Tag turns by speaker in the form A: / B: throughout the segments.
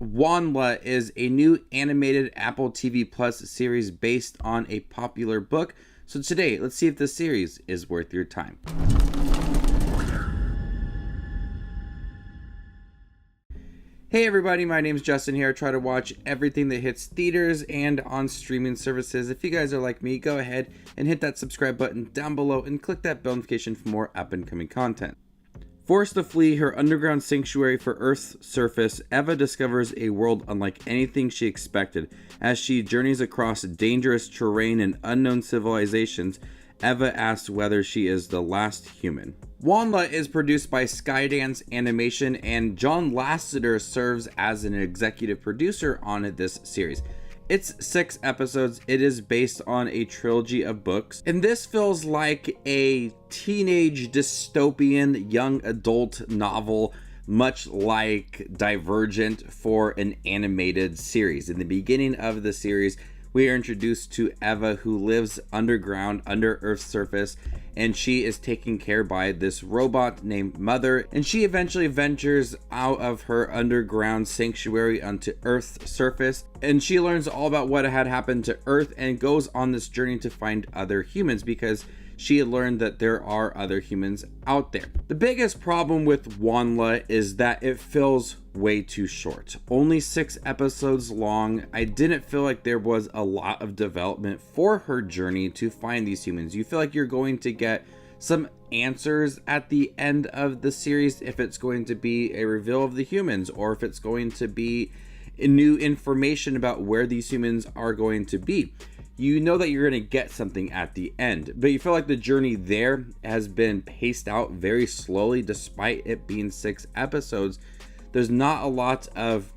A: WondLa is a new animated Apple TV Plus series based on a popular book. So today, let's see if this series is worth your time. Hey everybody, my name is Justin here. I try to watch everything that hits theaters and on streaming services. If you guys are like me, go ahead and hit that subscribe button down below and click that bell notification for more up and coming content. Forced to flee her underground sanctuary for Earth's surface, Eva discovers a world unlike anything she expected. As she journeys across dangerous terrain and unknown civilizations, Eva asks whether she is the last human. WondLa is produced by Skydance Animation, and John Lasseter serves as an executive producer on this series. It's 6 episodes. It is based on a trilogy of books, and this feels like a teenage dystopian young adult novel, much like Divergent, for an animated series. In the beginning of the series, we are introduced to Eva, who lives underground under Earth's surface, and she is taken care by this robot named Mother, and she eventually ventures out of her underground sanctuary onto Earth's surface, and she learns all about what had happened to Earth and goes on this journey to find other humans because she had learned that there are other humans out there. The biggest problem with WondLa is that it feels way too short. Only 6 episodes long. I didn't feel like there was a lot of development for her journey to find these humans. You feel like you're going to get some answers at the end of the series, if it's going to be a reveal of the humans or if it's going to be new information about where these humans are going to be. You know that you're going to get something at the end, but you feel like the journey there has been paced out very slowly despite it being 6 episodes. There's not a lot of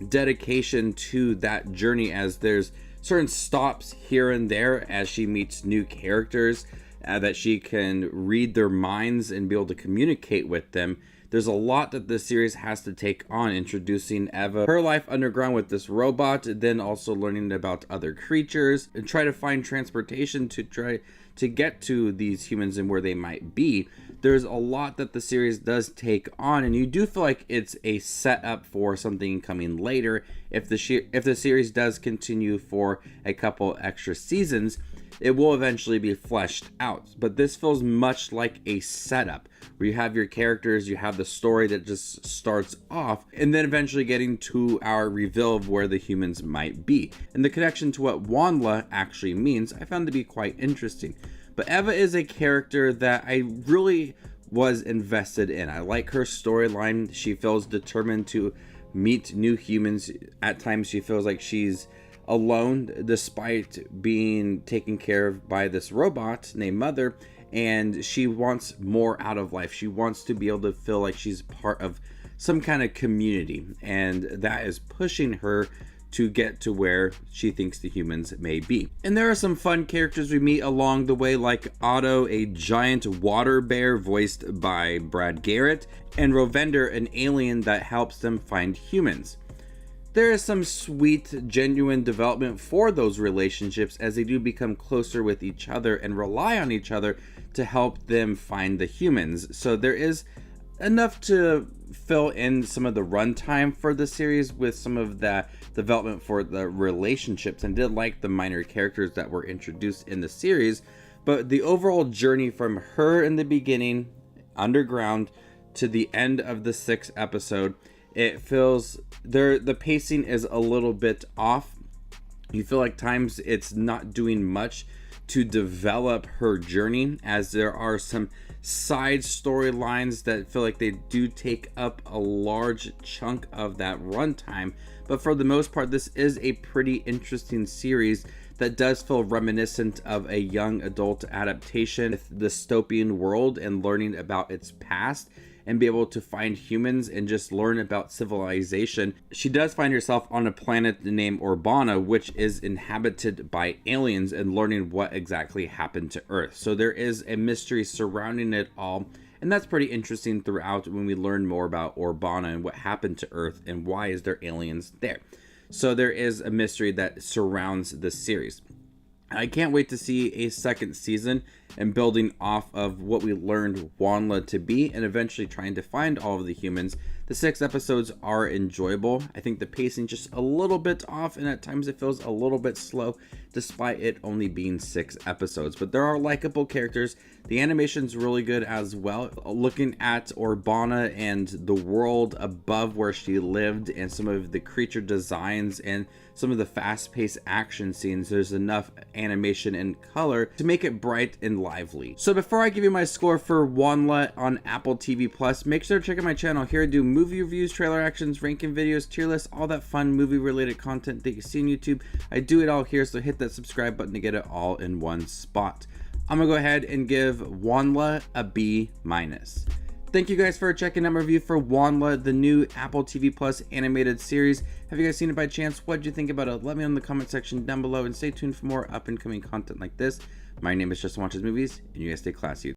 A: dedication to that journey, as there's certain stops here and there as she meets new characters that she can read their minds and be able to communicate with them. There's a lot that this series has to take on, introducing Eva, her life underground with this robot, then also learning about other creatures and try to find transportation to try to get to these humans and where they might be. There's a lot that the series does take on, and you do feel like it's a setup for something coming later. If the series does continue for a couple extra seasons, it will eventually be fleshed out. But this feels much like a setup where you have your characters, you have the story that just starts off, and then eventually getting to our reveal of where the humans might be. And the connection to what WondLa actually means, I found to be quite interesting. But Eva is a character that I really was invested in. I like her storyline. She feels determined to meet new humans. At times she feels like she's alone despite being taken care of by this robot named Mother, and she wants more out of life. She wants to be able to feel like she's part of some kind of community, and that is pushing her to get to where she thinks the humans may be. And there are some fun characters we meet along the way, like Otto, a giant water bear voiced by Brad Garrett, and Rovender, an alien that helps them find humans. There is some sweet, genuine development for those relationships as they do become closer with each other and rely on each other to help them find the humans. So there is enough to fill in some of the runtime for the series with some of the development for the relationships, and did like the minor characters that were introduced in the series. But the overall journey from her in the beginning, underground, to the end of the 6th episode, it feels the pacing is a little bit off. You feel like times it's not doing much to develop her journey, as there are some side storylines that feel like they do take up a large chunk of that runtime. But for the most part, this is a pretty interesting series that does feel reminiscent of a young adult adaptation with the dystopian world and learning about its past and be able to find humans and just learn about civilization. She does find herself on a planet named Urbana, which is inhabited by aliens, and learning what exactly happened to Earth. So there is a mystery surrounding it all, and that's pretty interesting throughout when we learn more about Urbana and what happened to Earth and why is there aliens there. So there is a mystery that surrounds this series. I can't wait to see a second season and building off of what we learned WondLa to be, and eventually trying to find all of the humans The 6 episodes are enjoyable. I think the pacing just a little bit off, and at times it feels a little bit slow despite it only being 6 episodes. But there are likable characters. The animation's really good as well. Looking at Urbana and the world above where she lived and some of the creature designs and some of the fast-paced action scenes, there's enough animation and color to make it bright and lively. So before I give you my score for WondLa on Apple TV Plus, make sure to check out my channel. Here I do movie reviews, trailer actions, ranking videos, tier lists, all that fun movie related content that you see on YouTube. I do it all here, so hit that subscribe button to get it all in one spot. I'm gonna go ahead and give WondLa a B-. Thank you guys for checking out my review for WondLa, the new Apple TV Plus animated series. Have you guys seen it by chance? What did you think about it? Let me know in the comment section down below, and stay tuned for more up and coming content like this. My name is Justin Watches Movies, and you guys stay classy.